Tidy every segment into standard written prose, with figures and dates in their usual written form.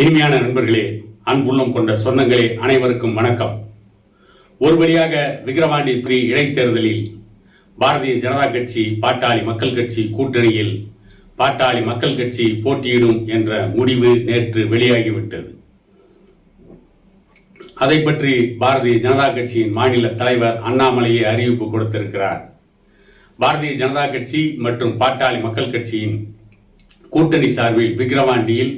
இனிமையான நண்பர்களே, அன்புள்ளம் கொண்ட சொந்தங்களே, அனைவருக்கும் வணக்கம். ஒரு வழியாக விக்கிரவாண்டி 3 இடைத்தேர்தலில் பாரதிய ஜனதா கட்சி பாட்டாளி மக்கள் கட்சி கூட்டணியில் பாட்டாளி மக்கள் கட்சி போட்டியிடும் என்ற முடிவு நேற்று வெளியாகிவிட்டது. அதை பற்றி பாரதிய ஜனதா கட்சியின் மாநில தலைவர் அண்ணாமலையே அறிவிப்பு கொடுத்திருக்கிறார். பாரதிய ஜனதா கட்சி மற்றும் பாட்டாளி மக்கள் கட்சியின் கூட்டணி சார்பில் விக்கிரவாண்டியில்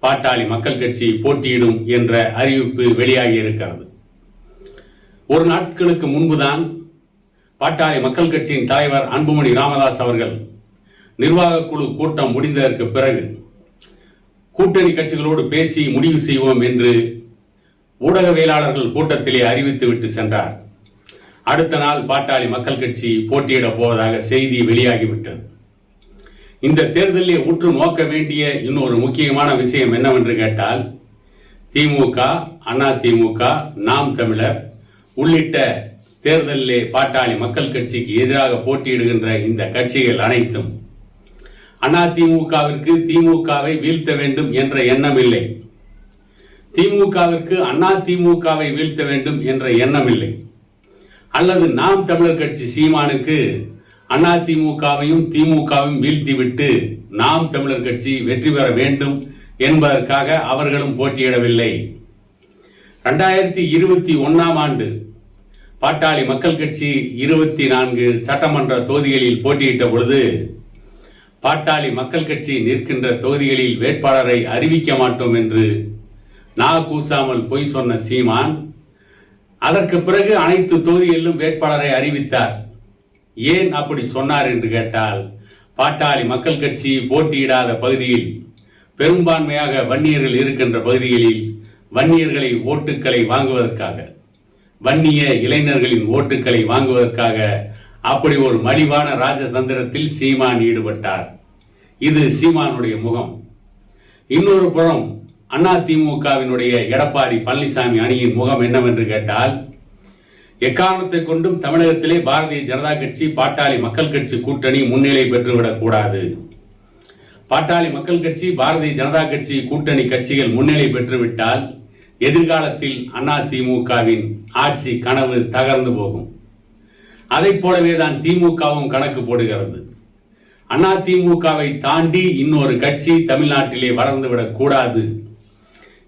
பாட்டாளி மக்கள் கட்சி போட்டியிடும் என்ற அறிவிப்பு வெளியாகி இருக்கிறது. ஒரு நாட்களுக்கு முன்புதான் பாட்டாளி மக்கள் கட்சியின் தலைவர் அன்புமணி ராமதாஸ் அவர்கள் நிர்வாக குழு கூட்டம் முடிந்ததற்கு பிறகு கூட்டணி கட்சிகளோடு பேசி முடிவு செய்வோம் என்று ஊடகவியலாளர்கள் கூட்டத்திலே அறிவித்துவிட்டு சென்றார். அடுத்த நாள் பாட்டாளி மக்கள் கட்சி போட்டியிட போவதாக செய்தி வெளியாகிவிட்டது. இந்த தேர்தலில் உற்று நோக்க வேண்டிய இன்னொரு முக்கியமான விஷயம் என்னவென்று கேட்டால், திமுக, அதிமுக, நாம் தமிழர் உள்ளிட்ட தேர்தலிலே பாட்டாளி மக்கள் கட்சிக்கு எதிராக போட்டியிடுகின்ற இந்த கட்சிகள் அனைத்தும் அதிமுகவிற்கு திமுகவை வீழ்த்த வேண்டும் என்ற எண்ணம் இல்லை, திமுகவிற்கு அதிமுகவை வீழ்த்த வேண்டும் என்ற எண்ணம் இல்லை, அல்லது நாம் தமிழர் கட்சி சீமானுக்கு அதிமுகவையும் திமுகவையும் வீழ்த்திவிட்டு நாம் தமிழர் கட்சி வெற்றி பெற வேண்டும் என்பதற்காக அவர்களும் போட்டியிடவில்லை. 2021ஆம் ஆண்டு பாட்டாளி மக்கள் கட்சி 24 சட்டமன்ற தொகுதிகளில் போட்டியிட்ட பொழுது பாட்டாளி மக்கள் கட்சி நிற்கின்ற தொகுதிகளில் வேட்பாளரை அறிவிக்க மாட்டோம் என்று கூசாமல் பொய் சொன்ன சீமான் அதற்கு பிறகு அனைத்து தொகுதிகளிலும் வேட்பாளரை அறிவித்தார். ஏன் அப்படி சொன்னார் என்று கேட்டால், பாட்டாளி மக்கள் கட்சி போட்டியிடாத பகுதியில், பெரும்பான்மையாக வன்னியர்கள் இருக்கின்ற பகுதிகளில் வன்னியர்களை ஓட்டுக்களை வாங்குவதற்காக, வன்னிய இளைஞர்களின் ஓட்டுக்களை வாங்குவதற்காக அப்படி ஒரு மலிவான ராஜதந்திரத்தில் சீமான் ஈடுபட்டார். இது சீமானுடைய முகம். இன்னொரு புறம் அதிமுகவினுடைய எடப்பாடி பழனிசாமி அணியின் முகம் என்னவென்று கேட்டால், எக்காரணத்தை கொண்டும் தமிழகத்திலே பாரதிய ஜனதா கட்சி பாட்டாளி மக்கள் கட்சி கூட்டணி முன்னிலை பெற்றுவிடக் கூடாது. பாட்டாளி மக்கள் கட்சி பாரதிய ஜனதா கட்சி கூட்டணி கட்சிகள் முன்னிலை பெற்றுவிட்டால் எதிர்காலத்தில் அதிமுகவின் ஆட்சி கனவு தகர்ந்து போகும். அதை போலவே தான் திமுகவும் கணக்கு போடுகிறது. அதிமுகவை தாண்டி இன்னொரு கட்சி தமிழ்நாட்டிலே வளர்ந்துவிடக் கூடாது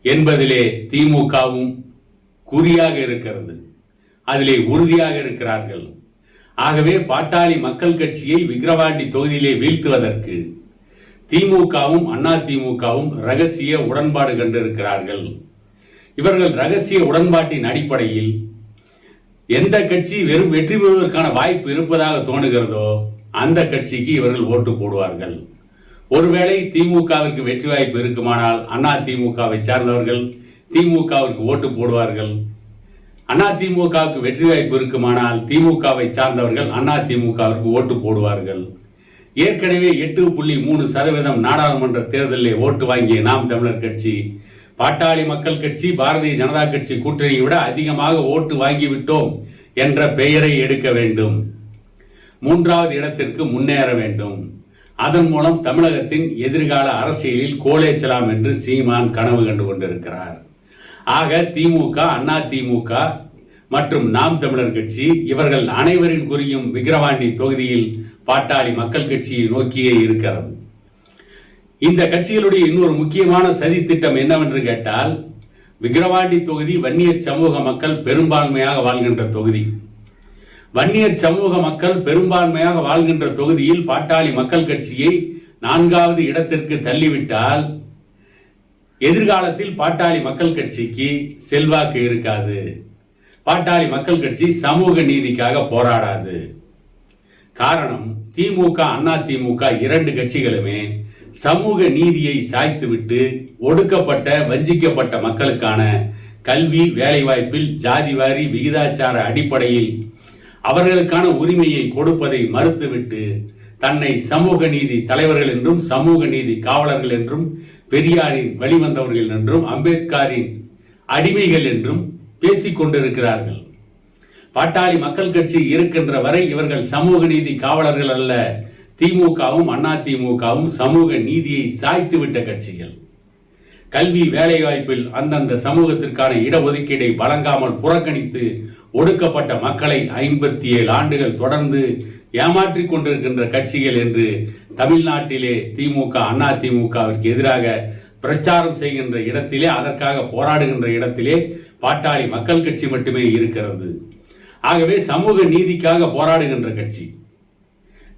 என்பதிலே திமுகவும் குறியாக இருக்கிறது, அதிலே உறுதியாக இருக்கிறார்கள். ஆகவே பாட்டாளி மக்கள் கட்சியை விக்கிரவாண்டி தொகுதியிலே வீழ்த்துவதற்கு திமுகவும் அதிமுகவும் ரகசிய உடன்பாடு கண்டிருக்கிறார்கள். இவர்கள் ரகசிய உடன்பாட்டின் அடிப்படையில் எந்த கட்சி வெறும் வெற்றி பெறுவதற்கான வாய்ப்பு இருப்பதாக தோணுகிறதோ அந்த கட்சிக்கு இவர்கள் ஓட்டு போடுவார்கள். ஒருவேளை திமுகவிற்கு வெற்றி வாய்ப்பு இருக்குமானால் அதிமுகவை சார்ந்தவர்கள் திமுகவிற்கு ஓட்டு போடுவார்கள். அதிமுகவுக்கு வெற்றி வாய்ப்பு இருக்குமானால் திமுகவை சார்ந்தவர்கள் அதிமுகவிற்கு ஓட்டு போடுவார்கள். ஏற்கனவே 8.3% நாடாளுமன்ற தேர்தலில் ஓட்டு வாங்கிய நாம் தமிழர் கட்சி பாட்டாளி மக்கள் கட்சி பாரதிய ஜனதா கட்சி கூட்டணியை விட அதிகமாக ஓட்டு வாங்கிவிட்டோம் என்ற பெயரை எடுக்க வேண்டும், 3வது இடத்திற்கு முன்னேற வேண்டும். அதன் மூலம் தமிழகத்தின் எதிர்கால அரசியலில் கோலேச்சலாம் என்று சீமான் கனவு கண்டு கொண்டிருக்கிறார். ஆக திமுக, அதிமுக மற்றும் நாம் தமிழர் கட்சி இவர்கள் அனைவரின் குறியும் விக்கிரவாண்டி தொகுதியில் பாட்டாளி மக்கள் கட்சியை நோக்கியே இருக்கிறது. இந்த கட்சிகளுடைய இன்னொரு முக்கியமான சதி திட்டம் என்னவென்று கேட்டால், விக்கிரவாண்டி தொகுதி வன்னியர் சமூக மக்கள் பெரும்பான்மையாக வாழ்கின்ற தொகுதி. வன்னியர் சமூக மக்கள் பெரும்பான்மையாக வாழ்கின்ற தொகுதியில் பாட்டாளி மக்கள் கட்சியை 4வது இடத்திற்கு தள்ளிவிட்டால் எதிர்காலத்தில் பாட்டாளி மக்கள் கட்சிக்கு செல்வாக்கு இருக்காது, பாட்டாளி மக்கள் கட்சி சமூக நீதிக்காக போராடாது. காரணம், திமுக அதிமுக 2 கட்சிகளுமே சமூக நீதியை சாய்த்துவிட்டு ஒடுக்கப்பட்ட வஞ்சிக்கப்பட்ட மக்களுக்கான கல்வி வேலைவாய்ப்பில் ஜாதிவாரி விகிதாச்சார அடிப்படையில் அவர்களுக்கான உரிமையை கொடுப்பதை மறுத்துவிட்டு தன்னை சமூக நீதி தலைவர்கள் என்றும் சமூக நீதி காவலர்கள் என்றும் பெரியாரின் வழிவந்தவர்கள் என்றும் அம்பேத்கரின் அடிமைகள் என்றும் பேசிக் கொண்டிருக்கிறார்கள். பாட்டாளி மக்கள் கட்சி இருக்கின்ற வரை இவர்கள் சமூக நீதி காவலர்கள் அல்ல, திமுகவும் அதிமுகவும் சமூக நீதியை சாய்த்துவிட்ட கட்சிகள். கல்வி வேலைவாய்ப்பில் அந்தந்த சமூகத்திற்கான இடஒதுக்கீடை வழங்காமல் புறக்கணித்து ஒடுக்கப்பட்ட மக்களை 57 ஆண்டுகள் தொடர்ந்து ஏமாற்றிக் கொண்டிருக்கின்ற கட்சிகள் என்று தமிழ்நாட்டிலே திமுக, அண்ணா திமுகவிற்கு எதிராக பிரச்சாரம் செய்கின்ற இடத்திலே, அதற்காக போராடுகின்ற இடத்திலே பாட்டாளி மக்கள் கட்சி மட்டுமே இருக்கிறது. ஆகவே சமூக நீதிக்காக போராடுகின்ற கட்சி.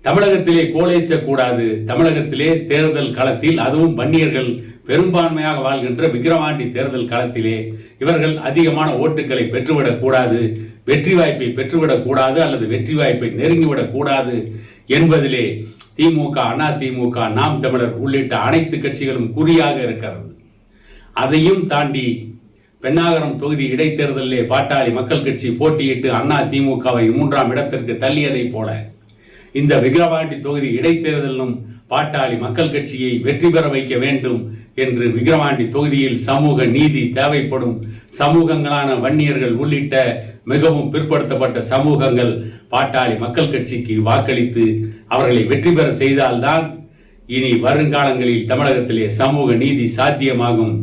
தமிழகத்திலே கோலேச்சக்கூடாது. தமிழகத்திலே தேர்தல் களத்தில், அதுவும் வன்னியர்கள் பெரும்பான்மையாக வாழ்கின்ற விக்கிரவாண்டி தேர்தல் களத்திலே இவர்கள் அதிகமான ஓட்டுகளை பெற்றுவிடக் கூடாது, வெற்றி வாய்ப்பை பெற்றுவிடக் கூடாது, அல்லது வெற்றி வாய்ப்பை நெருங்கிவிடக் கூடாது என்பதிலே திமுக, அண்ணா திமுக, நாம் தமிழர் உள்ளிட்ட அனைத்து கட்சிகளும் குறியாக இருக்கிறது. அதையும் தாண்டி பென்னாகரம் தொகுதி இடைத்தேர்தலிலே பாட்டாளி மக்கள் கட்சி போட்டியிட்டு அண்ணா திமுகவை 3ஆம் இடத்திற்கு தள்ளியதை போல இந்த விக்கிரவாண்டி தொகுதி இடைத்தேர்தலிலும் பாட்டாளி மக்கள் கட்சியை வெற்றி பெற வைக்க வேண்டும் என்று விக்கிரவாண்டி தொகுதியில் சமூக நீதி தேவைப்படும் சமூகங்களான வன்னியர்கள் உள்ளிட்ட மிகவும் பிற்படுத்தப்பட்ட சமூகங்கள் பாட்டாளி மக்கள் கட்சிக்கு வாக்களித்து அவர்களை வெற்றி பெற செய்தால்தான் இனி வருங்காலங்களில் தமிழகத்திலே சமூக நீதி சாத்தியமாகும்.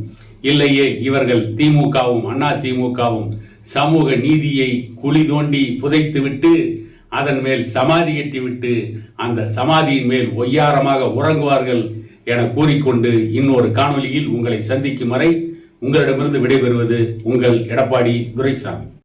இல்லையே இவர்கள் திமுகவும் அண்ணா திமுகவும் சமூக நீதியை குழி தோண்டி புதைத்துவிட்டு அதன் மேல் சமாதி கட்டிவிட்டு அந்த சமாதியின் மேல் ஒய்யாரமாக உறங்குவார்கள் என கூறிக்கொண்டு இன்னொரு காணொலியில் உங்களை சந்திக்கும் வரை உங்களிடமிருந்து விடைபெறுவது உங்கள் எடப்பாடி துரைசாமி.